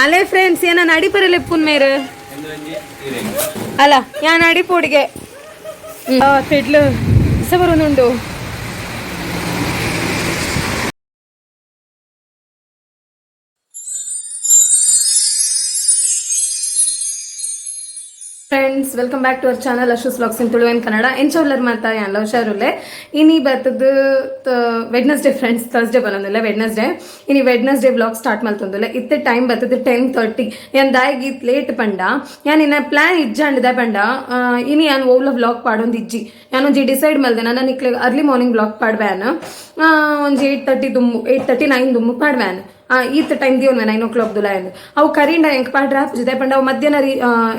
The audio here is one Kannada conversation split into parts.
ಅಲೆ ಫ್ರೆಂಡ್ಸ್ ಏನ ನಡಿಪರಲ್ಲ ಪುನ್ ಮೇರು ಅಲ್ಲ ഞാൻ അടിപൊടിಗೆ തെഡ്ല് ഇസവറുന്നുണ്ടോ friends welcome back to our channel Ashu's vlogs in Tulu in Kannada ಎಂಚೋಲ್ಲರ್ ಮಾತಾ ಎಲ್ಲ ಹುಷಾರುಲ್ಲೆ ಇನಿ ಬರ್ತದ ವೆಡ್ನೆಸ್ಡೇ ಫ್ರೆಂಡ್ಸ್ ಥರ್ಸ್ಡೇ ಬರೋದಿಲ್ಲ ವೆಡ್ನೆಸ್ಡೇ ಇನಿ ವೆಡ್ನೆಸ್ಡೇ ವ್ಲಾಗ್ ಸ್ಟಾರ್ಟ್ ಮಾಡ್ತಂದಿಲ್ಲ ಇತ್ತೆ ಟೈಮ್ ಬರ್ತದೆ 10:30 ഞാൻ ದಾಯಿಗೆ ಲೇಟ್ ಪಂಡ ഞാൻ ಇನ್ನ ಪ್ಲಾನ್ ಇಜ್ಜಾಂಡಿದೆ ಪಂಡ ಇನಿ ഞാൻ ಓವ್ಲ ವ್ಲಾಗ್ ಪಾಡೊಂದು ಇಜ್ಜಿ ഞാനൊಂಜಿ ಡಿಸೈಡ್ ಮಲ್ದೆ ನಾನು ನಿಕ್ಲೆ ಅರ್ಲಿ ಮಾರ್ನಿಂಗ್ ವ್ಲಾಗ್ ಪಾಡ್ಬ್ಯಾನ್ ಒಂಜಿ 8:30 9 ದುಮ್ಮು ಪಾಡ್ಬ್ಯಾನ್ ಈತ್ ಟೈಮ್ ದಿವನ್ 9 o'clock ದುಲಾಯನ್ ಅವು ಕರಿಂಡ ಎಂಕ್ ಪಾಡ್ರ ಹಾಪಿದೆ ಪಂಡ ಅವು ಮಧ್ಯಾಹ್ನ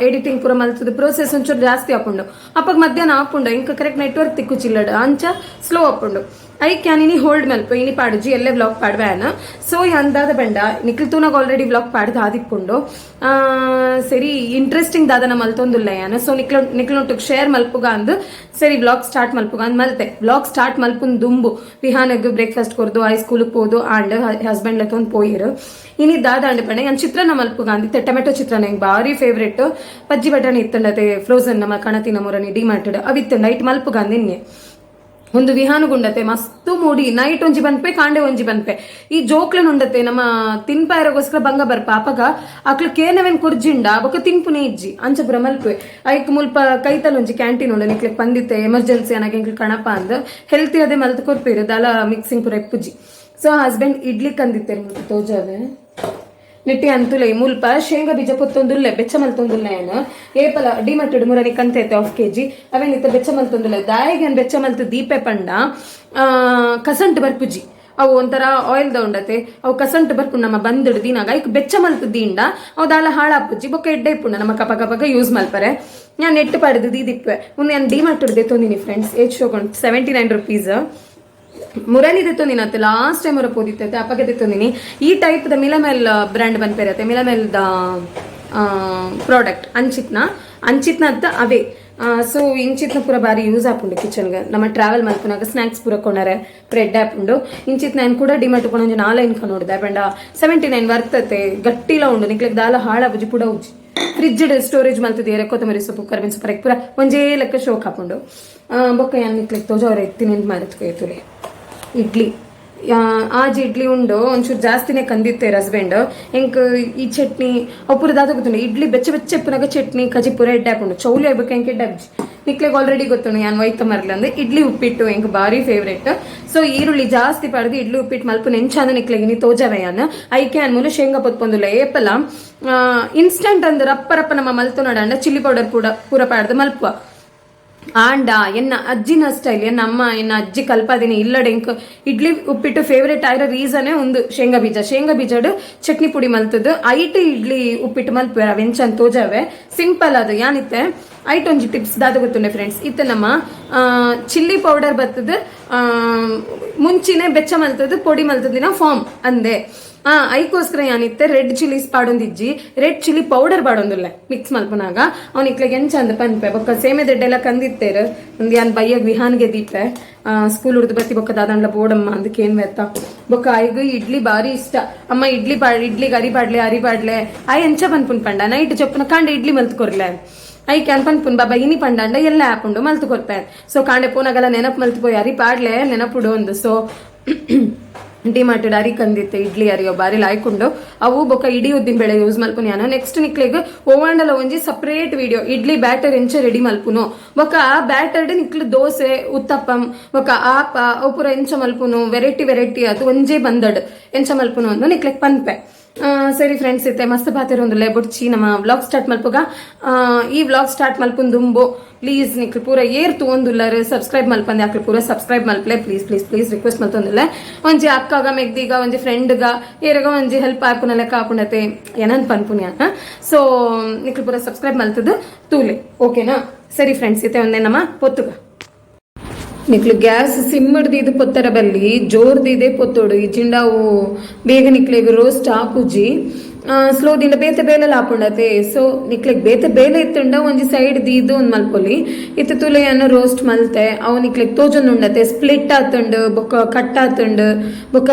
ಎಡಿಟಿಂಗ್ ಪೂರ ಮಲ್ತದ ಪ್ರೋಸೆಸ್ ಒಂಚೂರು ಜಾಸ್ತಿ ಹಾಕೊಂಡು ಅಪ್ಪಾಗ ಮಧ್ಯಾಹ್ನ ಹಾಕೊಂಡು ಎಂಕ್ ಕರೆಕ್ಟ್ ನೆಟ್ವರ್ಕ್ ತಿಕ್ಕುಚಿಲ್ಲಡ ಅಂಚ ಸ್ಲೋ ಹಾಕೊಂಡು ಐಕ್ ಯಾನಿನಿ ಹೋಲ್ಡ್ ಮಲ್ಪ ಇನಿ ಪಾಡುಜಿ ಎಲ್ಲೇ ವ್ಲಾಗ್ ಪಾಡ್ಬ್ಯಾನ ಸೊ ಅಂದಾದ ಬಂಡ ನಿಖಿಲ್ ತೂನಾಗ ಆಲ್ರೆಡಿ ವ್ಲಾಗ್ ಪಾಡ್ದು ಆದಿಕ್ಕೊಂಡು ಸರಿ ಇಂಟ್ರೆಸ್ಟಿಂಗ್ ದಾದನ ಮಲ್ತೊಂದುಲ್ಲ ಯಾನ ಸೊ ನಿಖಿಲ್ನೊಟ್ಟಿಗೆ ಶೇರ್ ಮಲ್ಪುಗ ಅಂದು ಸರಿ ವ್ಲಾಗ್ ಸ್ಟಾರ್ಟ್ ಮಲ್ಪುಗ ಅಂದ್ ಮಲ್ತೆ ವ್ಲಾಗ್ ಸ್ಟಾರ್ಟ್ ಮಲ್ಪುನ್ ದುಂಬು ವಿಹಾನಗ್ ಬ್ರೇಕ್ಫಾಸ್ಟ್ ಕೊರ್ದು ಐ ಸ್ಕೂಲಿಗೆ ಹೋದು ಆಂಡ್ ಹಸ್ಬೆಂಡ್ ಲತ್ತೊಂದು ಪೋಯಿರು ಇನಿ ದಾದ ಅಂಡ್ ಪಂಡ ನಾನು ಚಿತ್ರಾನ್ನ ಮಲ್ಪುಗ ಅಂದಿತ್ತೆ ಟೊಮೆಟೊ ಚಿತ್ರಾನ್ನ ಹೆಂಗೆ ಭಾರಿ ಫೇವ್ರೇಟ್ ಪಜ್ಜಿ ಬಟಾಣಿ ಇತ್ತಂಡತೆ ಫ್ರೋಸನ್ ನಮ್ಮ ಕಣತಿನ ಮುರನಿ ಡಿಮಾರ್ಟೆಡ್ ಅವಿತ್ತು ನೈಟ್ ಮಲ್ಪುಗ ಅಂದಿನ್ನೆ ಒಂದು ವಿಹಾನುಗುಂಡತೆ ಮಸ್ತು ಮೂಡಿ ನೈಟ್ ಒಂಜಿ ಬನ್ಪೆ ಕಾಂಡೆ ಒಂಜಿ ಬನ್ಪೆ ಈ ಜೋಕ್ಲನ್ ಉಂಡತೆ ನಮ್ಮ ತಿನ್ಪಾಯರಗೋಸ್ಕರ ಬಂಗ ಬರ್ಪ ಅಪಗ ಅಕ್ಲು ಕೇನವೆನ್ ಕುರ್ಜಿಂಡ ಬೊಕ ತಿನ್ಪುನೆ ಇಜ್ಜಿ ಅಂಚಪುರ ಮಲ್ಪೆ ಐಕ್ ಮುಲ್ಪ ಕೈತಲ್ ಒಂಜಿ ಕ್ಯಾಂಟೀನ್ ಉಂಡ ನಿಕ್ಲೆಗ್ ಬಂದಿತ್ತೆ ಎಮರ್ಜೆನ್ಸಿ ಅನಾಗ ಎಂಕ್ಲು ಕಣಪ ಅಂದ್ ಹೆಲ್ತಿ ಅದೇ ಮಲ್ತು ಕೊರ್ಪೇರು ದಾಲ ಮಿಕ್ಸಿಂಗ್ ಪುರ ಎಪ್ಪುಜಿ ಸೊ ಹಸ್ಬೆಂಡ್ ಇಡ್ಲಿ ಕಂದಿತ್ತೆ ತೋಜಾವೆ ನಿಟ್ಟಿ ಅಂತುಲೆ ಮುಲ್ಪ ಶೇಂಗಾ ಬೀಜ ಪೊತ್ತೊಂದುಲ್ಲೆ ಬೆಚ್ಚ ಮಲ್ತೊಂದುಲ್ಲೆ ಏನು ಏಪಲ ಡಿಮರ್ಟೆಡ್ ಮುರನಿ ಕಂತೈತೆ 1 kg ಅವೇನಿತ್ತ ಬೆಚ್ಚ ಮಲ್ತೊಂದುಲ್ಲೆ ದಾಯಿಗೆ ಬೆಚ್ಚ ಮಲ್ತು ದೀಪೆ ಪಂಡ ಕಸಂಟ್ ಬರ್ಪುಜಿ ಅವು ಒಂಥರ ಆಯಿಲ್ದ ಉಂಡತೆ ಅವು ಕಸಂಟ್ ಬರ್ಪುಂಡು ನಮ್ಮ ಬಂದಿಡು ದಿನಾಗ ಈಗ ಬೆಚ್ಚ ಮಲ್ತು ದೀಂಡ ಅವು ದಾಲ ಹಾಳಾಪುಜಿ ಬೊಕ್ಕ ಎಡ್ಡೆ ಇಪ್ಪುಂಡ ನಮ್ಮ ಕಪ ಕಪಗ ಯೂಸ್ ಮಲ್ಪರೆ ನಾನು ನೆಟ್ಟು ಪಡೆದು ದೀದಿಪ್ಪೆ ಮುಂದೆ ನಾನು ಡಿಮರ್ಟೆಡ್ ದೆತ್ತೊಂದಿನಿ ಫ್ರೆಂಡ್ಸ್ ಏಜ್ ಶೋಕೊಂಡು 79 rupees ಮುರನಿ ದೆತ್ತೊಂದಿನತ್ತೆ ಲಾಸ್ಟ್ ಟೈಮ್ ಅವರ ಪೋದಿತ್ತೆ ಅಪ್ಪಗೆ ದೆತ್ತೊಂದಿನಿ ಈ ಟೈಪ್ ದ ಮಿಲಮೆಲ್ ಬ್ರ್ಯಾಂಡ್ ಬಂದ್ಪೇರತ್ತೆ ಮಿಲಮೆಲ್ ದ ಪ್ರಾಡಕ್ಟ್ ಅಂಚಿತ್ನ ಅಂತ ಅವೇ ಸೊ ಇಂಚಿತ್ನ ಪೂರ ಬಾರಿ ಯೂಸ್ ಆಪುಂಡು ಕಿಚನ್ಗೆ ನಮ್ಮ ಟ್ರಾವೆಲ್ ಮಲ್ಪನಾಗ ಸ್ನಾಕ್ಸ್ ಪೂರ ಕೊಂಡರೆ ಬ್ರೆಡ್ ಆಪುಂಡು ಇಂಚಿತ್ ನಾನು ಕೂಡ ಡಿಮಾರ್ಟ್ ಕೊಂಡು 4 ಇನ್ಕ ನೋಡಿದೆ ಪಂಡ 79 ವರ್ತತೆ ಗಟ್ಟಿಲ ಉಂಡು ನಿಕ್ಲೆಗ್ ದಾಲ ಹಾಳಾಬುಜಿ ಪುಡ ಉಜ್ಜಿ ಫ್ರಿಜ್ ಸ್ಟೋರೇಜ್ ಮಲ್ತದೆ ಕೊತ್ತಂಬರಿ ಸೊಪ್ಪು ಕರ್ಬೇವಿನ ಸೊಪ್ಪು ಪೂರ ಒಂಜೇ ಲೆಕ್ಕ ಶೋಕ್ ಹಾಕೊಂಡು ಬೊಕ್ಕ ಯಾನ್ ನಿಕ್ಲೆಗ್ ತೋಜವ್ರ ಎತ್ತಿನ ಮಾಡಿತ್ಕೊಯ್ತುಲೆ ಇಡ್ಲಿ ಆಜ್ ಇಡ್ಲಿ ಉಂಡು ಒಂಚೂರು ಜಾಸ್ತಿನೇ ಕಂದಿತ್ತೆ ಹಸ್ಬೆಂಡ್ ಹೆಂಗ್ ಈ ಚಟ್ನಿ ಅವು ಪೂರ ದಾದ ಗೊತ್ತುಂಡು ಇಡ್ಲಿ ಬೆಚ್ಚ ಬೆಚ್ಚ ಪುನಗ ಚಟ್ನಿ ಕಜಿ ಪೂರ ಎಡ್ಡೆ ಹಾಕೊಂಡು ಚೌಲಿ ಆಗ್ಬೇಕು ಹೆಂಗೆ ಡಬ್ಜಿ ನಿಕ್ಲೆಗ್ ಆಲ್ರೆಡಿ ಗೊತ್ತುಂಡು ನಾನು ವೈತ ಮರ್ಲಿ ಅಂದ್ರೆ ಇಡ್ಲಿ ಉಪ್ಪಿಟ್ಟು ಹೆಂಗ್ ಭಾರಿ ಫೇವ್ರೇಟ್ ಸೊ ಈರುಳ್ಳಿ ಜಾಸ್ತಿ ಪಡೆದು ಇಡ್ಲಿ ಉಪ್ಪಿಟ್ಟು ಮಲ್ಪ ನೆಂಚಾದ ನಿಕ್ಲೆಗೆ ನೀ ತೋಜವಯ್ಯಾನ ಐಕೆ ಅನ್ಮೂಲ ಶೇಂಗಾ ಪೊತ್ಪೊಂದುಲ್ಲ ಏಪಲ ಇನ್ಸ್ಟಂಟ್ ಅಂದ್ರೆ ರಪ್ಪ ರಪ್ಪ ನಮ್ಮ ಮಲ್ತು ನೋಡಂಡ ಚಿಲ್ಲಿ ಪೌಡರ್ ಪೂರ ಪಾಡ್ದು ಮಲ್ಪ ಆಂಡ ಎನ್ನ ಅಜ್ಜಿನ ಸ್ಟೈಲ್ ಎನ್ನ ಅಮ್ಮ ಎನ್ನ ಅಜ್ಜಿ ಕಲ್ಪದಿನಿ ಇಲ್ಲಡೆ ಇಂಕ್ ಇಡ್ಲಿ ಉಪ್ಪಿಟ್ಟು ಫೇವ್ರೇಟ್ ಆಗಿರೋ ರೀಸನೇ ಒಂದು ಶೇಂಗಾ ಬೀಜಡು ಚಟ್ನಿ ಪುಡಿ ಮಲ್ತದ್ದು ಐಟ್ ಇಡ್ಲಿ ಉಪ್ಪಿಟ್ಟು ಮಲ್ಪೆ ವೆಂಚನ್ ತೋಜಾವೆ ಸಿಂಪಲ್ ಅದು ಯಾನಿತ್ತೆ ಐಟ್ ಒಂಜಿ ಟಿಪ್ಸ್ ದಾದ ಗೊತ್ತುಂಡೆ ಫ್ರೆಂಡ್ಸ್ ಇತ್ತು ನಮ್ಮ ಚಿಲ್ಲಿ ಪೌಡರ್ ಬರ್ತದ ಮುಂಚಿನೇ ಬೆಚ್ಚ ಮಲ್ತದ್ದು ಪೊಡಿ ಮಲ್ತದಿನ ಫಾರ್ಮ್ ಅಂದೆ ಐಕೋಸ್ಕರ ಯಾನಿತ್ತೆ ರೆಡ್ ಚಿಲ್ಲೀಸ್ ಪಾಡೊಂದಿಜ್ಜಿ ರೆಡ್ ಚಿಲ್ಲಿ ಪೌಡರ್ ಪಾಡೊಂದಿಲ್ಲ ಮಿಕ್ಸ್ ಮಲ್ಪನಾಗ ಅವ್ನಿಕ್ಲೆಗೆ ಎಂಚಂದ ಪನ್ಪೆ ಬೊಕ್ಕ ಸೇಮೆ ದೆಡ್ಡೆಲ್ಲ ಕಂದಿತ್ತೇರು ಒಂದು ಯಾನ್ ಬಯ್ಯಾಗ ವಿಹಾನ್ಗೆ ದೀಪೆ ಸ್ಕೂಲ್ ಉಡ್ದು ಬತ್ತಿ ಬೊಕ್ಕ ದಾದಂಡ್ಲ ಬೋಡಮ್ಮ ಅದಕ್ಕೆ ಏನ್ ವೆತ್ತ ಬೊಕ್ಕ ಐಗ ಇಡ್ಲಿ ಬಾರಿ ಇಷ್ಟ ಅಮ್ಮ ಇಡ್ಲಿಗೆ ಅರಿ ಪಾಡ್ಲೆ ಎಂಚ ಪನ್ಪುನ್ ಪಂಡ ನೈಟ್ ಚೊಪ್ಪನ ಕಾಂಡ ಇಡ್ಲಿ ಮಲ್ತ್ ಕೊರ್ಲೆ ಐ ಕ್ಯಾನ್ ಪನ್ಪುನ್ ಬಾಬಾ ಇನಿ ಪಂಡಂಡ ಎಲ್ಲ ಹಾಕೊಂಡು ಮಲ್ತು ಕೊರ್ಪೆ ಸೊ ಕಾಂಡೆ ಪೋನಾಗೆಲ್ಲ ನೆನಪು ಮಲ್ತು ಪೋಯಿ ಅರಿ ಪಾಡ್ಲೆ ನೆನಪುಡು ಒಂದು ಸೊ ಡಿಮಾರ್ಟೆಡ್ ಅರಿ ಕಂದಿತ್ತೆ ಇಡ್ಲಿ ಅರಿಯೋ ಬಾರಿ ಲಾಯ್ಕೊಂಡು ಅವು ಬೊಕ್ಕ ಇಡೀ ಉದ್ದಿನ ಬೇಳೆ ಯೂಸ್ ಮಲ್ಪುನು ಯಾನು ನೆಕ್ಸ್ಟ್ ನಿಕ್ಲೆಗ್ ಓವಂಡಲ ಒಂಜಿ ಸಪ್ರೇಟ್ ವಿಡಿಯೋ ಇಡ್ಲಿ ಬ್ಯಾಟರ್ ಎಂಚ ರೆಡಿ ಮಲ್ಪುನು ಬೊಕ್ಕ ಆ ಬ್ಯಾಟರ್ಡ್ ನಿಕ್ಲು ದೋಸೆ ಉತ್ತಪ್ಪಂ ಬೊಕ್ಕ ಆಪ ಅವು ಪೂರ ಎಂಚ ಮಲ್ಪುನು ವೆರೈಟಿ ಅದು ಒಂಜೇ ಬಂದಡ್ ಎಂಚ ಮಲ್ಪುನು ಅಂದು ನಿಕ್ಲೆಗ್ ಪನ್ಪೆ ಸರಿ ಫ್ರೆಂಡ್ಸ್ ಇತ್ತೆ ಮಸ್ತ್ ಪಾತಿರ ಒಂದು ಬುಡ್ಚಿ ನಮ್ಮ ವ್ಲಾಗ್ ಸ್ಟಾರ್ಟ್ ಮಲ್ಪುಗ ಈ ವ್ಲಾಗ್ ಸ್ಟಾರ್ಟ್ ಮಲ್ಪುನ್ ದುಂಬು ಪ್ಲೀಸ್ ನಿಕ್ಲು ಪೂರ ಏರ್ ತೊಂದುಲ್ಲರು ಸಬ್ಸ್ಕ್ರೈಬ್ ಮಲ್ಪಂದೆ ಆಕ್ಲು ಪೂರ ಸಬ್ಸ್ಕ್ರೈಬ್ ಮಲ್ಪಲೆ ಪ್ಲೀಸ್ ರಿಕ್ವೆಸ್ಟ್ ಮಲ್ತೊಂದಿಲ್ಲ ಒಂಜಿ ಅಕ್ಕಗ ಮೆಗ್ದಿಗ ಒಂಜಿ ಫ್ರೆಂಡ್ಗ ಏರಗ ಒಂಜಿ ಹೆಲ್ಪ್ ಆಪುನ ಲೆಕ್ಕ ಆಪುಂಡತೆ ಏನನ್ ಪನ್ಪುನ್ಯಾನ ಸೊ ನಿಕ್ಲು ಪೂರ ಸಬ್ಸ್ಕ್ರೈಬ್ ಮಲ್ತದು ತೂಲೆ ಓಕೆನಾ ಸರಿ ಫ್ರೆಂಡ್ಸ್ ಇತ್ತೆ ಒಂದೇ ನಮ್ಮ ಪೊತ್ತುಗ ನಿಕ್ಲು ಗ್ಯಾಸ್ ಸಿಮ್ಮಡ್ದು ಇದು ಪೊತ್ತರ ಬಲ್ಲಿ ಜೋರ್ದಿದೆ ಪೊತ್ತೋಡು ಈ ಚಿಂಡಾವು ಬೇಗ ನಿಕ್ಲೆಗ್ ರೋಸ್ಟ್ ಆಪುಜಿ ಸ್ಲೋ ದಿಂದ ಬೇತೆ ಬೇಲೆಲ್ಲ ಹಾಕೊಂಡತೆ ಸೊ ನಿಕ್ಲೆಗ್ ಬೇತೆ ಬೇಲೆ ಇತ್ತುಂಡ ಒಂಜಿ ಸೈಡ್ ದೀದು ಒಂದ್ ಮಲ್ಪೊಲಿ ಇತ್ತು ತುಲೆಯನ್ನು ರೋಸ್ಟ್ ಮಲ್ತೆ ಅವು ನಿಕ್ಲೆಗ್ ತೋಜೊಂದು ಉಂಡತೆ ಸ್ಪ್ಲಿಟ್ ಆತುಂಡು ಬೊಕ್ಕ ಕಟ್ ಆತುಂಡು ಬೊಕ್ಕ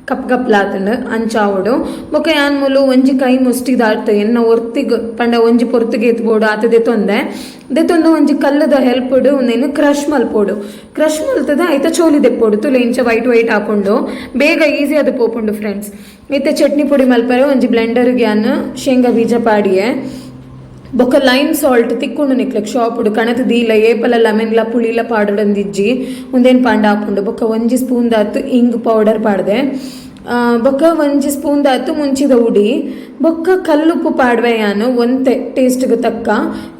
ಕಪ್ ಕಪ್ಲಾತಂಡು ಅಂಚಾವುಡು ಬೊಕ ಯಾನ್ ಮುಲು ಒಂಜಿ ಕೈ ಮುಷ್ಟಿದಾರ್ತು ಎನ್ನ ಒರ್ತಿಗ್ ಪಂಡ ಒಂಜಿ ಪೊರ್ತುಗೆ ಎತ್ಬೋಡು ಆತ ದೆತ್ತೊಂದು ಒಂಜಿ ಕಲ್ಲದ ಹೆಲ್ಪುಡು ಒಂದೇನು ಕ್ರಶ್ ಮಲ್ಪೋಡು ಕ್ರಶ್ ಮಲ್ತದ ಐತ ಚೋಲಿ ದೆಪ್ಪೋಡು ತುಲೆ ಇಂಚ ವೈಟ್ ಹಾಕೊಂಡು ಬೇಗ ಈಸಿ ಅದು ಪೋಪುಂಡು ಫ್ರೆಂಡ್ಸ್. ಇತ್ತ ಚಟ್ನಿ ಪುಡಿ ಮಲ್ಪರೆ ಒಂಜಿ ಬ್ಲೆಂಡರ್ಗೆ ಯಾನ್ ಶೇಂಗಾ ಬೀಜ ಪಾಡಿಯೆ ಬೊಕ್ಕ ಲೈಮ್ ಸಾಲ್ಟ್ ತಿಕ್ಕೊಂಡು ನಿಕ್ಲಕ್ ಶಾಪುಡು ಕಣತ್ ದೀಲ ಏಪಲ ಲೆಮನ್ಲ ಪುಳಿಲ ಪಾಡೊಡಂದಿಜ್ಜಿ ಒಂದೇನು ಪಾಂಡ ಹಾಕೊಂಡು ಬೊಕ್ಕ ಒಂಜಿ ಸ್ಪೂನ್ ದಾತು ಇಂಗ್ ಪೌಡರ್ ಪಾಡ್ದೆ ಬೊಕ್ಕ ಒಂಜಿ ಸ್ಪೂನ್ ದಾತು ಮುಂಚಿದ ಉಡಿ ಬೊಕ್ಕ ಕಲ್ಲುಪ್ಪು ಪಾಡ್ವೆ ಯಾನು ಒಂತೆ ಟೇಸ್ಟ್ಗೆ ತಕ್ಕ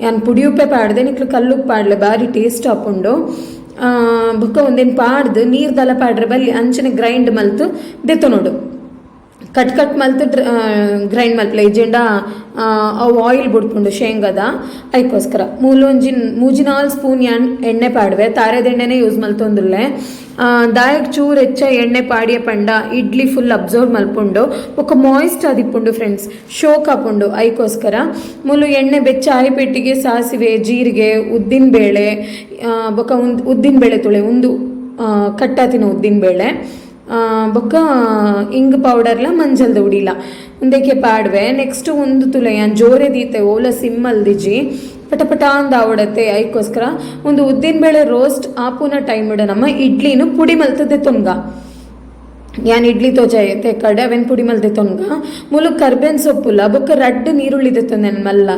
ಯಾನ್ ಪುಡಿ ಉಪ್ಪೆ ಪಾಡ್ದೆ ನಿಕ್ಲು ಕಲ್ಲುಪ್ಪು ಪಾಡ್ಲೆ ಬಾರಿ ಟೇಸ್ಟ್ ಹಾಕೊಂಡು ಬೊಕ್ಕ ಒಂದೇನು ಪಾಡ್ದು ನೀರ್ದಲ ಪಾಡ್ರೆ ಬಲ್ಲಿ ಅಂಚನೆ ಗ್ರೈಂಡ್ ಮಲ್ತು ದೆತ್ತು ನೋಡು ಕಟ್ ಮಲ್ತು ಗ್ರೈಂಡ್ ಮಲ್ಪಲೆ ಇಜೆಂಡ ಅವು ಆಯಿಲ್ ಬಿಡ್ಕೊಂಡು ಶೇಂಗದ ಅದಕ್ಕೋಸ್ಕರ ಮೂಜಿನಾಲ್ ಸ್ಪೂನ್ ಎಣ್ಣೆ ಪಾಡ್ವೆ ತಾರೆದ ಎಣ್ಣೆನೇ ಯೂಸ್ ಮಲ್ತೊಂದುಲ್ಲೆ ದಾಯಕ್ ಚೂರು ಹೆಚ್ಚ ಎಣ್ಣೆ ಪಾಡಿಯ ಪಂಡ ಇಡ್ಲಿ ಫುಲ್ ಅಬ್ಸರ್ವ್ ಮಲ್ಪುಂಡು ఒక ಮಾಯಿಸ್ಟ್ ಆದಿಪ್ಪುಂಡು ಫ್ರೆಂಡ್ಸ್ ಶೋಕ್ ಹಾಕೊಂಡು ಅದಕ್ಕೋಸ್ಕರ ಮುಲು ಎಣ್ಣೆ ಬೆಚ್ಚ ಆಯಿಪೆಟ್ಟಿಗೆ ಸಾಸಿವೆ ಜೀರಿಗೆ ಉದ್ದಿನಬೇಳೆ ಬೊಕ್ಕ ಉದ್ದಿನಬೇಳೆ ತುಳೆ ಒಂದು ಕಟ್ಟಾತಿನ ಉದ್ದಿನಬೇಳೆ ಬೊಕ್ಕ ಇಂಗ್ ಪೌಡರ್ಲ ಮಂಜಲ್ದ ಉಡಿಲ ಉಂದಕ್ಕೆ ಪಾಡ್ವೆ ನೆಕ್ಸ್ಟ್ ಒಂದು ತುಲೆ ಜೋರೆ ದೀತೆ ಓಲ ಸಿಮ್ಮಲ್ದಿಜಿ ಪಟ ಅಂದ ಆವಡತ್ತೆ ಅದಕ್ಕೋಸ್ಕರ ಒಂದು ಉದ್ದಿನಬೇಳೆ ರೋಸ್ಟ್ ಆಪುನ ಟೈಮ್ ಇಡ ನಮ್ಮ ಇಡ್ಲಿನು ಪುಡಿ ಮಲ್ತದೆ ತೊನ್ಗ ಯಾನ್ ಇಡ್ಲಿ ತೋಜ ಐತೆ ಕಡೆ ಅವೇನು ಪುಡಿ ಮಲ್ದೆ ತೊನ್ಗ ಮುಲು ಕರ್ಬೇನ್ ಸೊಪ್ಪುಲ್ಲ ಬೊಕ್ಕ ರಡ್ಡ್ ನೀರುಳ್ಳಿ ದೆತ್ತೊಂದು ನನ್ನ ಮಲ್ಲ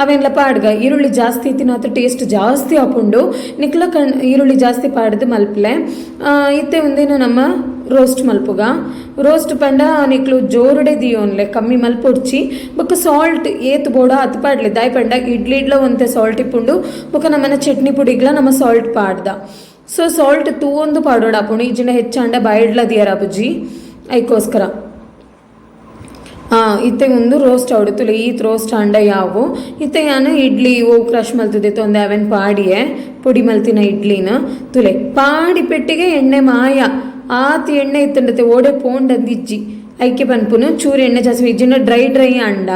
ಅವೆನ್ಲ ಪಾಡ್ಗ ಈರುಳ್ಳಿ ಜಾಸ್ತಿ ತಿನ್ನೋದು ಟೇಸ್ಟ್ ಜಾಸ್ತಿ ಹಾಕೊಂಡು ನಿಕ್ಲ ಈರುಳ್ಳಿ ಜಾಸ್ತಿ ಪಾಡ್ದು ಮಲ್ಪಲೆ ಇತ್ತೆ ಒಂದೇನು ನಮ್ಮ ರೋಸ್ಟ್ ಮಲ್ಪುಗ ರೋಸ್ಟ್ ಪಂಡ ನಿಕ್ಲು ಜೋರುಡೆ ದಿಯೋನ್ಲೆ ಕಮ್ಮಿ ಮಲ್ಪೊಡ್ಚಿ ಬೊಕ್ಕ ಸಾಲ್ಟ್ ಏತ್ ಬೋಡ ಹತ್ತು ಪಾಡ್ಲೆ ದಾಯ್ ಪಂಡ ಇಡ್ಲಿಡ್ಲ ಒಂತೆ ಸಾಲ್ಟ್ ಇಪ್ಪುಂಡು ಬೊಕ್ಕ ನಮ್ಮನ ಚಟ್ನಿ ಪುಡಿಗ್ಲ ನಮ್ಮ ಸಾಲ್ಟ್ ಪಾಡ್ದ ಸೊ ಸಾಲ್ಟ್ ತೂವೊಂದು ಪಾಡೋಡು ಹಾಕೊಂಡು ಈಜಿನ ಹೆಚ್ಚಂಡ ಬಾಯಿಡ್ಲ ದಿಯರ ಬುಜ್ಜಿ ಅದಕ್ಕೋಸ್ಕರ ಇತ್ತೆ ಒಂದು ರೋಸ್ಟ್ ಆವಡುತ್ತಲ್ಲ ಈ ರೋಸ್ಟ್ ಅಂಡ ಯಾವು ಇತ್ತೆ ಯಾನು ಇಡ್ಲಿ ಓ ಕ್ರಶ್ ಮಲ್ತದೆ ತೊಂದೆ ಅವೆನ್ ಪಾಡಿಯೆ ಪುಡಿ ಮಲ್ತಿನ ಇಡ್ಲಿನ ತುಲೆ ಪಾಡಿ ಪೆಟ್ಟಿಗೆ ಎಣ್ಣೆ ಮಾಯ ಆತಿ ಎಣ್ಣೆ ಇತ್ತಂಡತೆ ಓಡೆ ಪೋಂಡಂದಿಜ್ಜಿ ಐಕೆ ಪನ್ಪುನು ಚೂರು ಎಣ್ಣೆ ಜಾಸ್ತಿ ಇಜ್ಜಿನ ಡ್ರೈ ಅಂಡ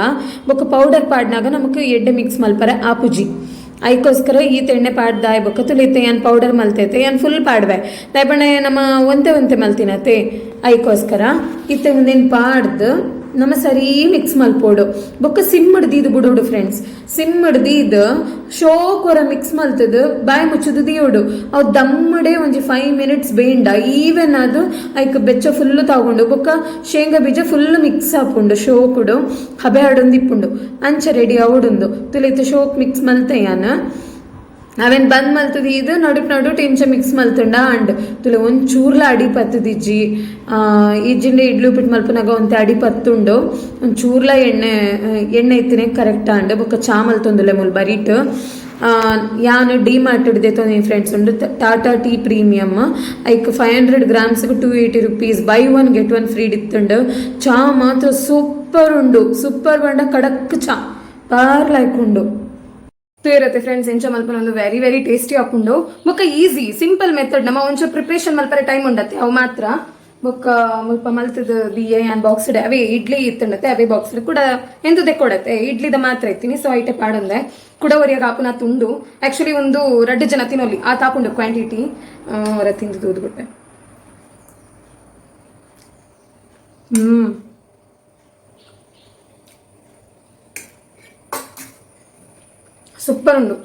ಬೊಕ್ಕ ಪೌಡರ್ ಪಾಡ್ನಾಗ ನಮಕ್ ಎಡ್ಡೆ ಮಿಕ್ಸ್ ಮಲ್ಪರೆ ಆಪುಜಿ ಅದಕ್ಕೋಸ್ಕರ ಈ ಎಣ್ಣೆ ಪಾಡ್ದಾಯ್ ಬೊಕ್ಕ ತುಲಿತೆ ಯಾನ್ ಪೌಡರ್ ಮಲ್ತೈತೆ ಯಾನ್ ಫುಲ್ ಪಾಡ್ವೆ ದಯಪಣ್ಣೆ ನಮ್ಮ ಒಂತೆ ಮಲ್ತಿನತೆ ಅದಕ್ಕೋಸ್ಕರ ಇತ್ತೆ ಒಂದೇನು ಪಾಡ್ದು ನಮ್ಮ ಸರಿ ಮಿಕ್ಸ್ ಮಲ್ಪೋಡು ಬೊಕ್ಕ ಸಿಮ್ ಹಿಡ್ದಿದ್ದು ಬಿಡೋಡು ಫ್ರೆಂಡ್ಸ್ ಸಿಮ್ ಹಿಡ್ದಿದ್ದು ಶೋಕ್ ಹೊರ ಮಿಕ್ಸ್ ಮಲ್ತದು ಬಾಯಿ ಮುಚ್ಚದು ದಿಯೋಡು ಅವು ದಮ್ಮಡೆ ಒಂಜಿ 5 ಮಿನಿಟ್ಸ್ ಬೇಂಡ ಈವೆನ್ ಅದು ಐಕ್ ಬೆಚ್ಚ ಫುಲ್ಲು ತಗೊಂಡು ಬೊಕ್ಕ ಶೇಂಗಾ ಬೀಜ ಫುಲ್ ಮಿಕ್ಸ್ ಹಾಕೊಂಡು ಶೋಕುಡು ಹಬೆ ಆಡೊಂದು ಇಪ್ಪುಂಡು ಅಂಚ ರೆಡಿ ಅವಡುಂದು ತುಲಿತು ಶೋಕ್ ಮಿಕ್ಸ್ ಮಲ್ತೆ ಯಾನ ಅವೇನ್ ಬಂದ್ ಮಲ್ತದಿ ಇದು ನಡು ಇಂಚ ಮಿಕ್ಸ್ ಮಲ್ತುಂಡ ಅಂಡ್ ತುಲೆ ಒಂದು ಚೂರ್ಲ ಅಡಿ ಪತ್ತದಿಜ್ಜಿ ಇಜ್ಜಿಂಡೆ ಇಡ್ಲಿ ಉಪ್ಪಿಟ್ಟು ಮಲ್ಪನಾಗ ಒಂತೆ ಅಡಿ ಪತ್ತುಂಡು ಒಂದು ಚೂರ್ಲ ಎಣ್ಣೆ ಇತ್ತಿನೇ ಕರೆಕ್ಟ್ ಅಂಡ್ ಬೊಕ್ಕ ಚಾ ಮಲ್ತೊಂದುಲೆ ಮುಲ್ ಬರೀಟ್ ಯಾನು ಡಿಮಾರ್ಟ್ ಹಿಡ್ದೈತೊಂದು ಫ್ರೆಂಡ್ಸ್ ಉಂಡು ಟಾಟಾ ಟೀ ಪ್ರೀಮಿಯಮ್ ಐಕ್ 500 ಗ್ರಾಮ್ಸ್ಗೆ 280 rupees ಬೈ 1 get 1 ಫ್ರೀ ಇತ್ತುಂಡು ಚಾ ಮಾತ್ರ ಸೂಪರ್ ಬಂಡ ಕಡಕ್ ಚಾ ಪಾರ್ಲಾಯ್ಕೊಂಡು ಇರುತ್ತೆ ಫ್ರೆಂಡ್ಸ್ ಎಂಚ ಮಲ್ಪನ ಒಂದು ವೆರಿ ವೆರಿ ಟೇಸ್ಟಿ ಹಾಕೊಂಡು ಬೊಕ್ಕ ಈಸಿ ಸಿಂಪಲ್ ಮೆಥಡ್ ನಮ್ಮ ಒಂಚೂರು ಪ್ರಿಪ್ರೇಷನ್ ಮಲ್ಪರೆ ಟೈಮ್ ಉಂಡತ್ತೆ ಅವು ಮಾತ್ರ ಬೊಕ್ಕ ಮುಲ್ಪ ಮಲ್ತದ ಬಿಯೆ ಆ್ಯಂಡ್ ಬಾಕ್ಸ್ ಅವೇ ಇಡ್ಲಿ ಇತ್ತಂಡತ್ತೆ ಅವೇ ಬಾಕ್ಸ್ ಕೂಡ ಎಂತದೆ ಕೊಡತ್ತೆ ಇಡ್ಲಿದ ಮಾತ್ರ ಇತ್ತೀನಿ ಸೊ ಐಟೆ ಪಾಡಂದೆ ಕೂಡ ಒರಿಯಾಗ ಆಪುನ ತುಂಡು ಆಕ್ಚುಲಿ ಒಂದು 2 ಜನ ತಿನ್ನೋಲಿ ಆ ತಾಪುಂಡು ಕ್ವಾಂಟಿಟಿ ಹೊರ ತಿಂದು ತೂದ್ಬಿಟ್ಟೆ ಸೂಪರ್ ಉಂಡು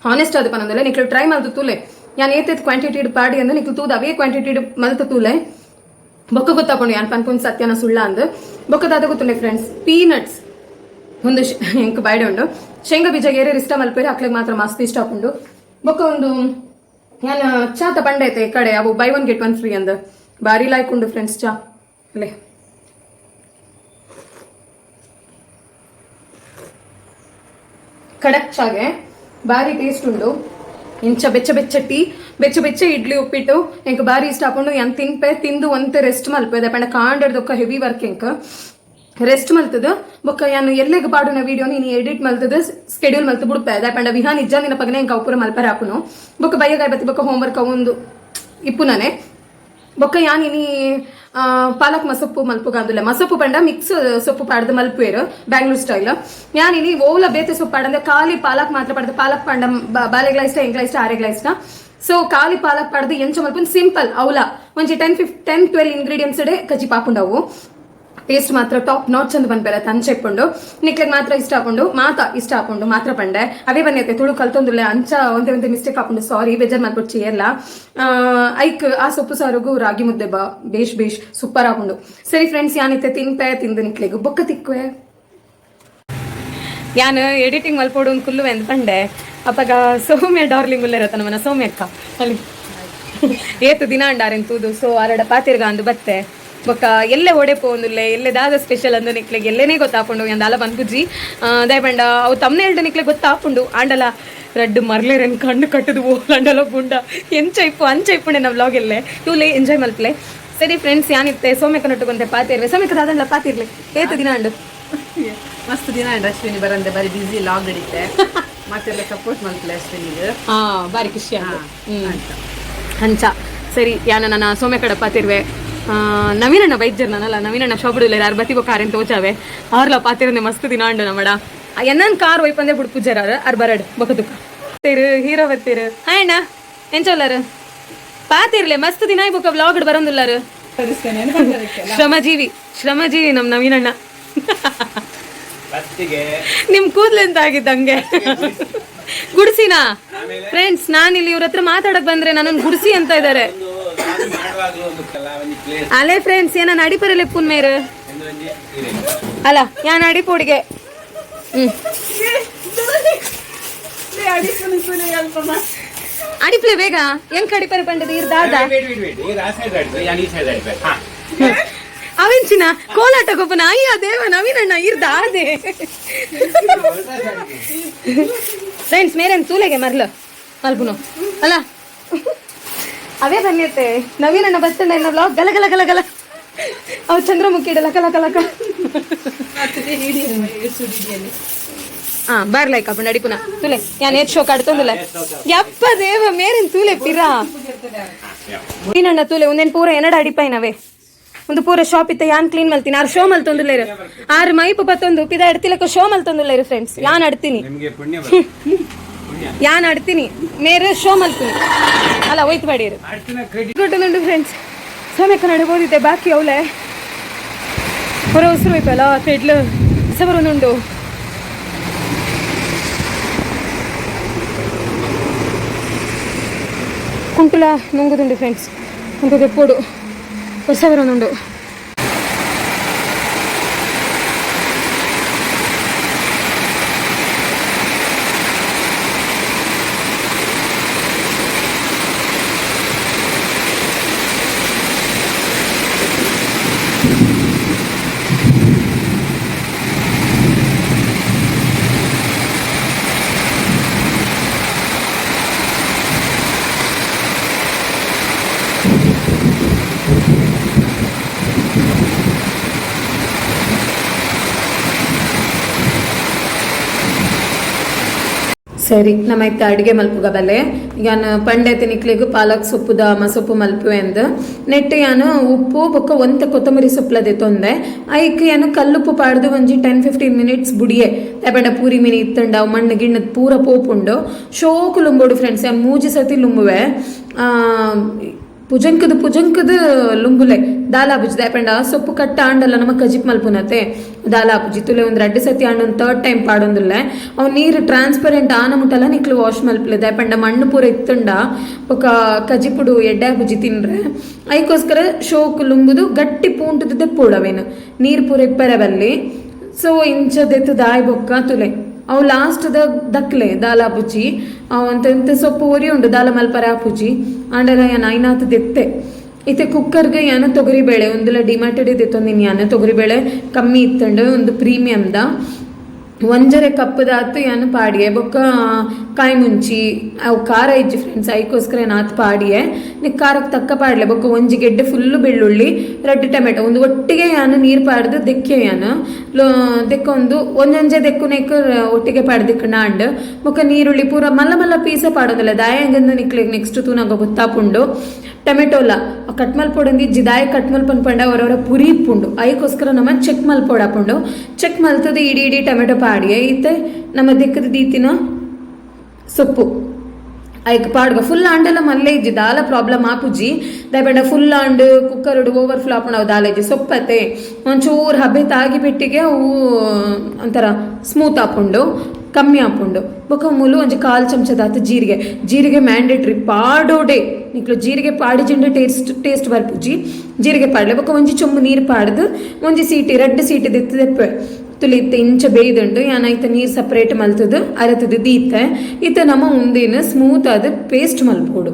ಹಾನೆಸ್ಟ್ ಅದು ಪನಂದಲ್ಲ ನಿಕ್ಲು ಟ್ರೈ ಮಲ್ತು ತೂಲೆ ಯಾನ್ ಏತೈತ್ ಕ್ವಾಂಟಿಟಿ ಪಾಡಿ ಅಂದ್ರೆ ನಿಕ್ಲು ತೂದ ಅವೇ ಕ್ವಾಂಟಿಟಿ ಮಲ್ತು ತೂಲೆ ಬೊಕ್ಕ ಗೊತ್ತಾಕೊಂಡು ಯಾನ್ ಪನ್ಪುನ್ ಸತ್ಯನ ಸುಳ್ಳ ಅಂದ್ ಬೊಕ್ಕದಾದ ಗೊತ್ತುಂಡೆ ಫ್ರೆಂಡ್ಸ್ ಪೀನಟ್ಸ್ ಒಂದು ಎಂಕ್ ಬಾಯ್ಡೆ ಉಂಡು ಶೇಂಗಾ ಬೀಜ ಏರೇರು ಇಷ್ಟ ಮಲ್ಪೇರಿ ಅಕ್ಲಿಗೆ ಮಾತ್ರ ಮಸ್ತ್ ಇಷ್ಟ ಹಾಕೊಂಡು ಬೊಕ್ಕ ಒಂದು ಯಾನ್ ಚಾ ತಪಂಡ ಐತೆ ಈ ಕಡೆ ಅವು ಬೈ 1 get 1 ಫ್ರೀ ಅಂದ್ ಬಾರಿ ಲಾಯ್ಕೊಂಡು ಫ್ರೆಂಡ್ಸ್ ಚಾ ಅಲ್ಲೇ ಕಡಕ್ ಚಾಗೆ ಬಾರಿ ಟೇಸ್ಟ್ ಉಂಡು ಇಂಚ ಬೆಚ್ಚ ಟೀ ಬೆಚ್ಚ ಇಡ್ಲಿ ಉಪ್ಪಿಟ್ಟು ಎಂಕ್ ಬಾರಿ ಇಷ್ಟ ಹಾಕೊಂಡು ಯಾನ್ ತಿನ್ಪೆ ತಿಂದು ಒಂತೆ ರೆಸ್ಟ್ ಮಲ್ಪೆ ಪಂಡ ಕಾಂಡದೊಕ್ಕ ಹೆವಿ ವರ್ಕ್ ಎಂಕ್ ರೆಸ್ಟ್ ಮಲ್ತದ ಬೊಕ್ಕ ಯಾನು ಎಲ್ಲೆಗ್ ಪಾಡುನ ವಿಡಿಯೋ ನೀನು ಎಡಿಟ್ ಮಲ್ತದ ಸ್ಕೆಡ್ಯೂಲ್ ಮಲ್ತು ಬಿಡ್ಪೆ ಪಂಡ ವಿಹಾನ್ ಇಜ್ಜ ದಿನ ಪಗನೆ ಎಂಕ್ ಅವುಪುರ ಮಲ್ಪರೆ ಹಾಕುನು ಬೊಕ್ಕ ಬಯ್ಯಗಾಯ್ ಬತ್ತಿ ಬೊಕ್ಕ ಹೋಮ್ವರ್ಕ್ ಒಂದು ಇಪ್ಪು ನಾನೇ ಬೊಕ್ಕ ಯಾನಿನಿ ಪಾಲಕ್ ಮಸೊಪ್ಪು ಮಲ್ಪುಗಾಂದುಲ್ಲ ಮಸೊಪ್ಪು ಪಂಡ ಮಿಕ್ಸ್ ಸೊಪ್ಪು ಪಾಡ್ದು ಮಲ್ಪುವೇರು ಬ್ಯಾಂಗ್ಳೂರ್ ಸ್ಟೈಲ್ ಯಾನಿನಿ ಓಲ ಬೇತೆ ಸೊಪ್ಪು ಪಾಡಂದ್ರೆ ಖಾಲಿ ಪಾಲಕ್ ಮಾತ್ರ ಪಡ್ದು ಪಾಲಕ್ ಪಂಡ ಬಾಲೆಗ್ಲ ಇಷ್ಟ ಎಂಗ್ಲ ಇಷ್ಟ ಆರೆಗ್ಲ ಇಷ್ಟ ಸೊ ಖಾಲಿ ಪಾಲಕ್ ಪಾಡ್ದು ಎಂಚ ಮಲ್ಪನ್ ಸಿಂಪಲ್ ಅವಲ ಒಂಜಿ 10-12 ಇಂಗ್ರೀಡಿಯೆಂಟ್ಸ್ ಡೆ ಕಜಿ ಪಾಪುಂಡವು. ಟೇಸ್ಟ್ ಮಾತ್ರ ಟಾಪ್ ನಾಟ್ ಚಂದ ಬಂದ್ಬೇರೆ ತಂಚೆಪ್ಪುಂಡು ನಿಕ್ಲೆಗ್ ಮಾತ್ರ ಇಷ್ಟ ಹಾಕೊಂಡು ಮಾತ್ರ ಪಂಡೆ ಅವೇ ಬನ್ನಿ ತುಳು ಕಲ್ತೊಂದುಲ್ಲೆ ಅಂಚ ಒಂದೇ ಮಿಸ್ಟೇಕ್ ಹಾಕೊಂಡು ಸಾರಿ ಬೇಜಾರ್ ಮಾಡ್ಬಿಟ್ಟು ಚೇರ್ಲ ಐಕ್ ಆ ಸೊಪ್ಪು ಸಾರುಗು ರಾಗಿ ಮುದ್ದೆ ಬೇಷ್ ಸೂಪರ್ ಹಾಕೊಂಡು. ಸರಿ ಫ್ರೆಂಡ್ಸ್ ಯಾನಿತ್ತೆ ತಿಂದು ನಿಕ್ಲೆಗು ಬೊಕ್ಕ ತಿಕ್ಕುವೆ ಯಾನು ಎಡಿಟಿಂಗ್ ಮಲ್ಪೋಡು ಕುಲ್ಲುವೆ ಅಂತ ಪಂಡೆ ಅಪ್ಪಗ ಸೌಮ್ಯ ಡಾರ್ಲಿಂಗ್ ಉಲ್ಲ ಇರತ್ತ ನಮ್ಮನ ಸೌಮ್ಯ ಅಕ್ಕ ಅಲ್ಲಿ ಏತು ದಿನ ಅಂಡಾರೆಂತೂದು ಸೊ ಅರಡ ಪಾತಿರ್ಗ ಅಂದು ಬತ್ತೆ ಬೊಕ್ಕ ಎಲ್ಲೇ ಓಡೆ ಪೋಂದುಲ್ಲೆ ಎಲ್ಲೇ ದಾದ ಸ್ಪೆಷಲ್ ಅಂದು ನಿಕ್ಲೆಗೆ ಎಲ್ಲೇನೇ ಗೊತ್ತಾಪುಂಡು ಅಂದಾಲ ಬಂದ್ಪುಜ್ಜಿ ದಯಪಂಡ ಅವು ತಮ್ಮನೆ ಹೇಳ್ದು ನಿಕ್ಲೆ ಗೊತ್ತಾಪುಂಡು ಆಂಡಲ ರಡ್ಡು ಮರ್ಲೇರನ್ ಕಣ್ಣು ಕಟ್ಟದು ಓಲಾಂಡಲ ಬುಂಡ ಅಂಚೈಪುಂಡೆ ನಾವು ವ್ಲಾಗ್ ಎಲ್ಲೇ ಇವಲೇ ಎಂಜಾಯ್ ಮಲ್ಪಲೆ. ಸರಿ ಫ್ರೆಂಡ್ಸ್ ಯಾನಿತ್ತೆ ಸೋಮ್ಯಕ ನೊಟ್ಟುಕೊಂತೆ ಪಾತಿರ್ವೆ ಸೋಮ್ಯಕ ದಾದಂಡ್ಲ ಪಾತಿರ್ಲೆ ಏತು ದಿನ ಅಂಡು ಮಸ್ತ್ ದಿನ ಅಂಡ್ ಅಶ್ವಿನಿ ಬರಂದೆ ಬಾರಿ ಬಿಸಿ ಲಾಗ್ ಹಿಡಿತೆ ಮತ್ತೆಲ್ಲ ಸಪೋರ್ಟ್ ಮಲ್ಪಲೆ ಅಶ್ವಿನಿಗೆ ಬಾರಿ ಖುಷಿ ಹಂಚ. ಸರಿ ಯಾನ ನನ್ನ ಸೋಮ್ಯ ಕಡೆ ಪಾತಿರ್ವೆ ನವೀನಣ್ಣ ವೈದ್ಯರ್ ನಾನಲ್ಲ ನವೀನಣ್ಣ ಶೋಬಡುಲ್ಲ ಯಾರು ಬತ್ತಿಗೋ ಕಾರೆನ್ ತೋಚಾವೆ ಅವ್ರಲ್ಲ ಪಾತಿರಂದೆ ಮಸ್ತ್ ದಿನ ಅಂಡು ನಮ್ಮಡ ಎನ್ನನ್ ಕಾರ್ ಒಯ್ಪಂದೆ ಬಿಡು ಪೂಜಾರ ಅರ್ ಬರಡ್ ಬಕದುಕ ಹೀರೋ ಬತ್ತೀರು ಅಣ್ಣ ಎಂಚೋಲ್ಲಾರು ಪಾತಿರ್ಲೆ ಮಸ್ತ್ ದಿನ ಬೊಕ್ಕ ವ್ಲಾಗ್ ಬರಂದುಲ್ಲಾರು ಶ್ರಮಜೀವಿ ನಮ್ ನವೀನಣ್ಣ ನಿಮ್ ಕೂದ್ಲೆಂತ ಆಗಿದ್ದಂಗೆ ಗುಡ್ಸಿನಾ ಫ್ರೆಂಡ್ಸ್ ನಾನಿಲ್ಲಿ ಇವ್ರ ಹತ್ರ ಮಾತಾಡಕ್ ಬಂದ್ರೆ ನನ್ನನ್ನು ಗುಡ್ಸಿ ಅಂತ ಇದಾರೆ ಅಲ್ಲೇ ಫ್ರೆಂಡ್ಸ್ ಏನ ಅಡಿಪರಲೆ ಪುನ್ ಮೇರು ಅಲ್ಲ ಯಾನ್ ಅಡಿಪೋಡಿಗೆ ಅಡಿಪ್ಲೆ ಬೇಗ ಹೆಂಗ್ ಅಡಿಪರೆ ಪಂಡದ ಇರ್ದಾದ ಅವೆಂಚಿನ ಕೋಲಾಟ ಗೊಬ್ಬನ ಅಯ್ಯ ದೇವ ನವೀನಣ್ಣ ಇರ್ದಾದೆ ಫ್ರೆಂಡ್ಸ್ ಮೇರೇನ್ ತೂಲೆಗೆ ಮಲ್ಪುನು ಅಲ್ಲ ಅವೇ ಬನ್ನಿಯತ್ತೆ ನವೀನಣ್ಣ ಬರ್ತಂಡ ಇನ್ನ ಬ್ಲಾಗ್ ಗಲ ಗಲ ಗಲ ಗಲ ಅವ್ ಚಂದ್ರಮುಖಿ ಇಡಲ್ಲ ಕಲ ಕಲ ಬರ್ಲೈಕ ಅಪ್ಪ ನಡಿಪುನ ತುಲೆ ಯಾನ್ ಏತ್ ಶೋಕ್ ಆಡ್ತೊಂದಿಲ್ಲ ಯಪ್ಪ ದೇವ ಮೇರೇನ್ ತೂಲೆ ಪಿರಾ ನವೀನಣ್ಣ ತೂಲೆ ಒಂದೇನ್ ಪೂರ ಏನಡ ಅಡಿಪಾಯಿನವೇ ಒಂದು ಪೂರ ಶಾಪ್ ಇತ್ತ ಯಾನ್ ಕ್ಲೀನ್ ಮಲ್ತೀನಿ ಆರು ಶೋ ಮಲ್ತೊಂದಿಲ್ಲ ಇರು ಆರು ಮೈಪು ಬತ್ತೊಂದು ಪಿದ ಎಡ್ತಿಲಕ್ಕ ಶೋ ಮಲ್ತೊಂದಿಲ್ಲ ಇರು ಫ್ರೆಂಡ್ಸ್ ಯಾನ್ ಅಡ್ತೀನಿ ಮೇರೆ ಶೋ ಮಲ್ತೀನಿ ಅಲ್ಲ ಒಯ್ತು ಬಾಡಿ ಇರು ಗೊಟ್ಟುಂಡು ಫ್ರೆಂಡ್ಸ್ ಸೋಮ್ಯಕ್ಕ ನಡಬೋದಿದ್ದೆ ಬಾಕಿ ಅವಳೆ ಹೊರ ಉಸಿರು ವೈಪಲ್ಲ ತೆಡ್ಲು ಸಬರೊಂದುಂಡು ಕುಂಟುಲ ನುಂಗುದುಂಡು ಫ್ರೆಂಡ್ಸ್ ಒಂದು ತೆಪ್ಪೋಡು ಹೊಸವರೊಂದುಂಡು ಸರಿ ನಮ್ಮೈತೆ ಅಡುಗೆ ಮಲ್ಪುಗ ಬಲ್ಲೆ ಯಾನ್ ಪಂಡೆ ತಿನಿಕ್ಲಿಗೂ ಪಾಲಕ್ ಸೊಪ್ಪುದ ಮಸೊಪ್ಪು ಮಲ್ಪುವೆ ಅಂದ್ ನೆಟ್ಟು ಯಾನು ಉಪ್ಪು ಬೊಕ್ಕ ಒಂತ ಕೊತ್ತಂಬರಿ ಸೊಪ್ಪುಲದೆ ತೊಂದೆ ಐಕ್ ಯಾನು ಕಲ್ಲುಪ್ಪು ಪಾಡ್ದು ಒಂಜಿ 10-15 ಮಿನಿಟ್ಸ್ ಬುಡಿಯೆ ತಪಂಡ ಪೂರಿ ಮೀನು ಇತ್ತಂಡ ಮಣ್ಣು ಗಿಣ್ಣದ ಪೂರ ಪೋಪುಂಡು ಶೋಕು ಲುಂಬೋಡು ಫ್ರೆಂಡ್ಸ್ ಯಾನ್ ಮೂಜಿ ಸತಿ ಲುಂಬುವೆ ಪುಜಂಕದ ಲುಂಬುಲೆ ದಾಲಾಬುಜಿ ದಯಪಂಡ ಸೊಪ್ಪು ಕಟ್ಟ ಆಂಡಲ್ಲ ನಮ್ಮ ಕಜಿಪ್ ಮಲ್ಪುನತೆ ದಾಲಾಬುಜಿ ತುಲೆ ಒಂದು 2 ಸತಿ ಆಂಡೊಂದು 3rd ಟೈಮ್ ಪಾಡೊಂದುಲ್ಲೆ ಅವ್ ನೀರು ಟ್ರಾನ್ಸ್ಪರೆಂಟ್ ಆನ ಮುಟ್ಟಲ್ಲ ನಿಕ್ಲು ವಾಶ್ ಮಲ್ಪಲೆ ದಯಪಂಡ ಮಣ್ಣು ಪೂರ ಇತ್ತಂಡ ఒక ಕಜಿಪುಡು ಎಡ್ಡೆ ಬುಜಿ ತಿನ್ರೆ ಅದಕ್ಕೋಸ್ಕರ ಶೋಕು ಲುಂಬುದು ಗಟ್ಟಿ ಪೂಂಟದ ತೆಪ್ಪುಡವೇನು ನೀರು ಪೂರ ಇಪ್ಪರೆ ಬಲ್ಲಿ ಸೊ ಇಂಚದೆತ್ತು ದಾಯ್ ಬೊಕ್ಕ ತುಲೆ ಅವು ಲಾಸ್ಟ್ ದಕ್ಲೆ ದಾಲ ಪುಜಿ ಅಂತ ಸೊಪ್ಪು ಒರಿ ಉಂಡು ದಾಲ ಮಲ್ಪರ ಪುಜಿ ಆಂಡಲ ಯಾನ ಐನಾತ್ ದೆತ್ತೆ ಇತ್ತೆ ಕುಕ್ಕರ್ಗೆ ಯಾನ ತೊಗರಿಬೇಳೆ ಒಂದುಲ ಡಿಮಾಟೆಡ್ ದೆತ್ತೊಂದಿನ ಯಾನ ತೊಗರಿಬೇಳೆ ಕಮ್ಮಿ ಇತ್ತಂಡು ಒಂದು ಪ್ರೀಮಿಯಮ್ದ ಒಂಜರೆ ಕಪ್ಪದಾತು ಯಾನು ಪಾಡಿಯೆ ಬೊಕ್ಕ ಕಾಯಿ ಮುಂಚಿ ಅವು ಖಾರ ಇಜ್ಜಿ ಫ್ರೆಂಡ್ಸ್ ಅದಕ್ಕೋಸ್ಕರ ನಾತ್ ಪಾಡಿಯೆ ನೀ ಖಾರಕ್ಕೆ ತಕ್ಕ ಪಾಡ್ಲೆ ಬೊಕ್ಕ ಒಂಜಿ ಗೆಡ್ಡೆ ಫುಲ್ಲು ಬೆಳ್ಳುಳ್ಳಿ 2 ಟೊಮೆಟೊ ಒಂದು ಒಟ್ಟಿಗೆ ಯಾನು ನೀರು ಪಾಡ್ದು ದೆಕ್ಕೆ ಯಾನು ದೆಕ್ಕೊಂದು ಒಂದೊಂಜೆ ದೆಕ್ಕುನೇಕ ಒಟ್ಟಿಗೆ ಪಾಡ್ದಿಕ್ಕ ನಾಂಡ್ ಬೊಕ್ಕ ನೀರುಳ್ಳಿ ಪೂರ ಮಲ್ಲ ಮಲ್ಲ ಪೀಸ ಪಾಡೋದಿಲ್ಲ ದಾಯಂಗಂದು ನಿಕ್ಲಿಗೆ ನೆಕ್ಸ್ಟ್ ತೂನಾಗ ಗೊತ್ತಾಪುಂಡು ಟೊಮೆಟೊಲ ಕಟ್ ಮಲ್ಪೊಡಂದು ಇಜ್ಜಿ ದಾಯ ಕಟ್ ಮಲ್ಪನ್ ಪಂಡ ಅವರವರ ಪುರಿ ಇಪ್ಪುಂಡು ಅದಕ್ಕೋಸ್ಕರ ನಮ್ಮ ಚೆಕ್ ಮಲ್ಪೊಡಾಪುಂಡು ಚೆಕ್ ಮಲ್ತದ ಇಡೀ ಟೊಮೆಟೊ ಪಾಡಿಯೆ ಇತ್ತೆ ನಮ್ಮ ದೆಕ್ಕದ ದೀತಿನ ಸೊಪ್ಪು ಐಕ್ ಪಾಡ್ಗ ಫುಲ್ ಆಂಡೆಲ್ಲ ಮಲ್ಲೆ ಇಜ್ಜಿ ದಾಲ ಪ್ರಾಬ್ಲಮ್ ಆಪುಜಿ ದಯಪಂಡ ಫುಲ್ ಆಂಡ್ ಕುಕ್ಕರ್ಡು ಓವರ್ ಫ್ಲೋ ಆಪುಂಡು ಅವು ದಾಲ ಇಜ್ಜಿ ಸೊಪ್ಪತ್ತೆ ಒಂಚೂರು ಹಬೆ ತಾಗಿ ಪೆಟ್ಟಿಗೆ ಅವು ಒಂಥರ ಸ್ಮೂತ್ ಆಪುಂಡು ಕಮ್ಮಿ ಆಪುಂಡು ಬೊಕ ಮುಲು ಒಂಜಿ 1/4 ಚಮಚದಾತ ಜೀರಿಗೆ ಮ್ಯಾಂಡೇಟ್ರಿ ಪಾಡೋಡೆ ನಿಕ್ಲು ಜೀರಿಗೆ ಪಾಡಿಜಿಂಡ ಟೇಸ್ಟ್ ಬರ್ಪುಜಿ ಜೀರಿಗೆ ಪಾಡ್ಲೆ ಬೊಕ ಒಂಜಿ ಚೊಂಬು ನೀರು ಪಾಡ್ದು ಒಂಜಿ ಸೀಟಿ 2 ಸೀಟಿ ದೆತ್ತು ದೆಪ್ಪೆ ತುಲಿ ಇತ್ತೆ ಇಂಚ ಬೇಯ್ದುಂಡು ಯಾನ ಐತ ನೀರು ಸಪ್ರೇಟ್ ಮಲ್ತದು ಅರತದು ದೀತೆ ಇತ್ತೆ ನಮ್ಮ ಮುಂದಿನ ಸ್ಮೂತ್ ಆದ ಪೇಸ್ಟ್ ಮಲ್ಪೋಡು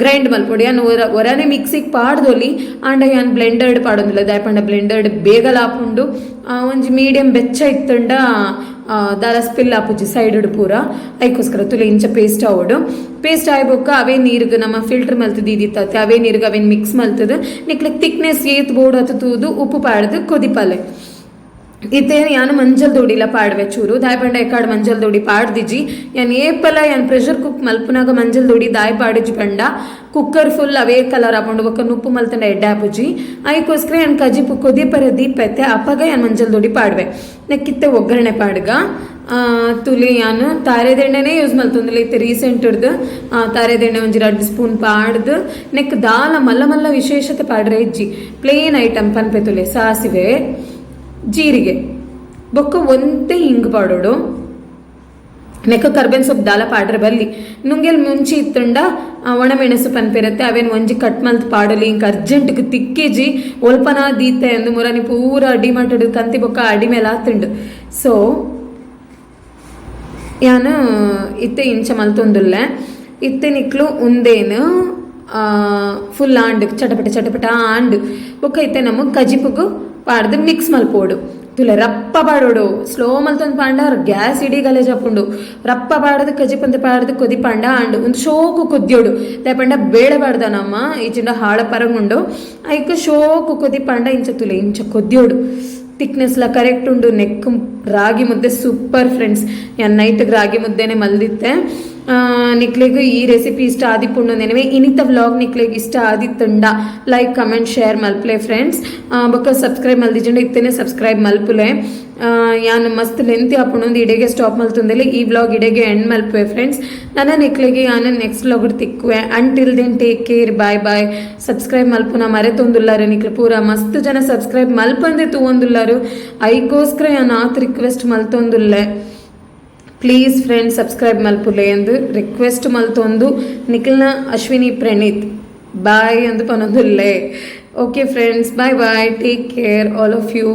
ಗ್ರೈಂಡ್ ಮಲ್ಪೊಡು ಯಾನು ಒರನೆ ಮಿಕ್ಸಿಗೆ ಪಾಡ್ದೊಲಿ ಆಂಡ ಯಾನ್ ಬ್ಲೆಂಡರ್ಡ್ ಪಾಡೋದಿಲ್ಲ ದಾಯಪಂಡ ಬ್ಲೆಂಡರ್ಡ್ ಬೇಗಲ ಆಪುಂಡು ಒಂಜಿ ಮೀಡಿಯಂ ಬೆಚ್ಚ ಇತ್ತಂಡ ದಾಲ ಸ್ಪಿಲ್ ಆಪುಜಿ ಸೈಡ್ ಪೂರ ಐಕೋಸ್ಕರ ತುಲೆ ಇಂಚ ಪೇಸ್ಟ್ ಆವೋಡು ಪೇಸ್ಟ್ ಆಯ್ಬೋಕ ಅವೇ ನೀರಿಗೆ ನಮ್ಮ ಫಿಲ್ಟರ್ ಮಲ್ತದ ಇದಿತ್ತತ್ತೆ ಅವೇ ನೀರಿಗೆ ಅವೇನು ಮಿಕ್ಸ್ ಮಲ್ತದ ನಿಕ್ಲಿಗೆ ಥಿಕ್ನೆಸ್ ಏತ್ ಬೋರ್ಡ್ ಅತ್ತು ತೂದು ಉಪ್ಪು ಪಾಡ್ದು ಕೊದಿಪಾಲೆ ಇತ್ತೆ ಯಾನು ಮಂಜಲ್ ದೊಡಿಲ ಪಾಡ್ವೆ ಚೂರು ದಾಯಪಂಡ ಎಕ್ಕಾಡು ಮಂಜಲ್ ದೊಡಿ ಪಾಡ್ದಿಜಿ ಯಾನ್ ಏಪಲ ಯಾನ್ ಪ್ರೆಷರ್ ಕುಕ್ ಮಲ್ಪನಾಗ ಮಂಜಲ್ ದೊಡಿ ದಾಯ್ ಪಾಡಿಜಿ ಪಂಡ ಕುಕ್ಕರ್ ಫುಲ್ ಅವೇ ಕಲರ್ ಹಾಕೊಂಡು ಬೊಕ್ಕ ನುಪ್ಪು ಮಲ್ತಂಡ ಎಡ್ಡೆ ಹಾಪುಜಿ ಅದಕ್ಕೋಸ್ಕರ ಯಾನ್ ಕಜಿಪು ಕೊದಿಪರ ದೀಪತ್ತೆ ಅಪ್ಪಗ ಯಾನ್ ಮಂಜಲ್ ದೊಡಿ ಪಾಡ್ವೆ ನೆಕ್ಕಿತ್ತೆ ಒಗ್ಗರಣೆ ಪಾಡ್ಗ ತುಲಿ ಯಾನು ತಾರೆದೆಣ್ಣೆನೇ ಯೂಸ್ ಮಲ್ತೊಂದಿಲ್ಲ ಇತ್ತೆ ರೀಸೆಂಟ್ ಹಿಡ್ದು ತಾರೆದೆಣ್ಣೆ ಒಂಜಿ 2 ಸ್ಪೂನ್ ಪಾಡ್ದು ನೆಕ್ ದಾಲ ಮಲ್ಲ ಮಲ್ಲ ವಿಶೇಷತೆ ಪಾಡ್ರೆ ಇಜ್ಜಿ ಪ್ಲೇನ್ ಐಟಮ್ ಪನ್ಪೆ ತುಲೆ ಸಾಸಿವೆ ಜೀರಿಗೆ ಬೊಕ್ಕ ಒಂತೆ ಹಿಂಗ್ ಪಾಡೋಡು ನೆಕ್ಕ ಕರ್ಬೇನ್ ಸೊಪ್ಪು ದಾಲ ಪಾಡ್ರೆ ಬಲ್ಲಿ ನುಂಗೆಲ್ ಮುಂಚೆ ಇತ್ತಂಡ ಒಣಮೆಣಸು ಪನ್ಪಿರತ್ತೆ ಅವೇನು ಒಂಜಿ ಕಟ್ ಮಲ್ತ್ ಪಾಡಲಿ ಇಂಕ ಅರ್ಜೆಂಟ್ಗೆ ತಿಕ್ಕಿಜಿ ಒಲ್ಪನ ದೀತೆ ಅಂದು ಮುರಾನಿ ಪೂರ ಅಡಿ ಮಾಟಡು ಕಂತಿ ಬೊಕ್ಕ ಅಡಿ ಮೇಲೆ ಆತುಂಡು ಸೊ ಯಾನು ಇತ್ತೆ ಇಂಚ ಮಲ್ತೊಂದುಲ್ಲೆ ಇತ್ತೆ ನಿಕ್ಲು ಉಂದೇನು ಫುಲ್ ಆಂಡ್ ಚಟಪಟ ಆಂಡ್ ಬೊಕ್ಕ ಇತ್ತೆ ನಮ್ಮ ಕಜಿಪುಗು ಪಾಡ್ದು ಮಿಕ್ಸ್ ಮಲ್ಪೋಡು ತುಲೆ ರಪ್ಪ ಪಾಡೋಡು ಸ್ಲೋ ಮಲ್ತೊಂದು ಪಾಂಡ ಗ್ಯಾಸ್ ಇಡೀ ಗಲೇಜ್ ಹಾಕೊಂಡು ರಪ್ಪ ಪಾಡದು ಕಜಿಪಂತ ಪಾಡ್ದು ಕೊದಿ ಪಾಂಡ ಆಂಡು ಒಂದು ಶೋಕು ಕೊದ್ಯೋಡು ಲೇಪಂಡ ಬೇಳೆ ಬಾಡ್ದ ನಮ್ಮ ಈಚಿಂಡ ಹಾಳ ಪರಂಗುಂಡು ಐಕ ಶೋಕು ಕೊದಿ ಪಾಂಡ ಇಂಚ ತುಲೆ ಇಂಚ ಕೊದ್ಯೋಡು ಥಿಕ್ನೆಸ್ಲ ಕರೆಕ್ಟ್ ಉಂಡು ನೆಕ್ ರಾಗಿ ಮುದ್ದೆ ಸೂಪರ್ ಫ್ರೆಂಡ್ಸ್ ನಾನು ನೈಟ್ಗೆ ರಾಗಿ ಮುದ್ದೆನೆ ಮಲ್ದಿತ್ತೆ ನಿಕ್ಲೆಗೂ ಈ ರೆಸಿಪಿ ಇಷ್ಟ ಆದಿಪ್ಪುಂಡು ನೆನವೆ ಇನಿತ ವ್ಲಾಗ್ ನಿಕ್ಲೆಗೆ ಇಷ್ಟ ಆದಿತ್ತುಂಡ ಲೈಕ್ ಕಮೆಂಟ್ ಶೇರ್ ಮಲ್ಪಲೆ ಫ್ರೆಂಡ್ಸ್ ಬೊಕ್ಕ ಸಬ್ಸ್ಕ್ರೈಬ್ ಮಲ್ದಿಜಂಡ ಇತ್ತೇನೆ ಸಬ್ಸ್ಕ್ರೈಬ್ ಮಲ್ಪುಲೆ ಯಾನು ಮಸ್ತ್ ಲೆಂತಿ ಹಾಪುಂಡು ಇಡೆಗೆ ಸ್ಟಾಪ್ ಮಲ್ತೊಂದಿಲ್ಲ ಈ ವ್ಲಾಗ್ ಇಡೆಗೆ ಎಂಡ್ ಮಲ್ಪುವೆ ಫ್ರೆಂಡ್ಸ್ ನನ್ನ ನಿಕ್ಲೆಗೆ ಯಾನು ನೆಕ್ಸ್ಟ್ ವ್ಲಾಗ್ ತಿಕ್ಕುವೆ until then take care bye subscribe ಮಲ್ಪುನ ಮರೆತೊಂದುಲ್ಲಾರು ನಿಕ್ಲೆ ಪೂರ ಮಸ್ತ್ ಜನ ಸಬ್ಸ್ಕ್ರೈಬ್ ಮಲ್ಪಂದೆ ತೂವೊಂದುಲ್ಲಾರು ಐಕೋಸ್ಕರ ಯಾನು ಆತ್ ರಿಕ್ವೆಸ್ಟ್ ಮಲ್ತೊಂದುಲ್ಲೆ ಪ್ಲೀಸ್ ಫ್ರೆಂಡ್ಸ್ ಸಬ್ಸ್ಕ್ರೈಬ್ ಮಲ್ಪುಲೆ ಎಂದು ರಿಕ್ವೆಸ್ಟ್ ಮಲ್ತೊಂದು ನಿಖಿಲ್ನ ಅಶ್ವಿನಿ ಪ್ರಣೀತ್ ಬಾಯ್ ಎಂದು ಪನೊಂದುಲ್ಲೆ okay friends bye take care all of you.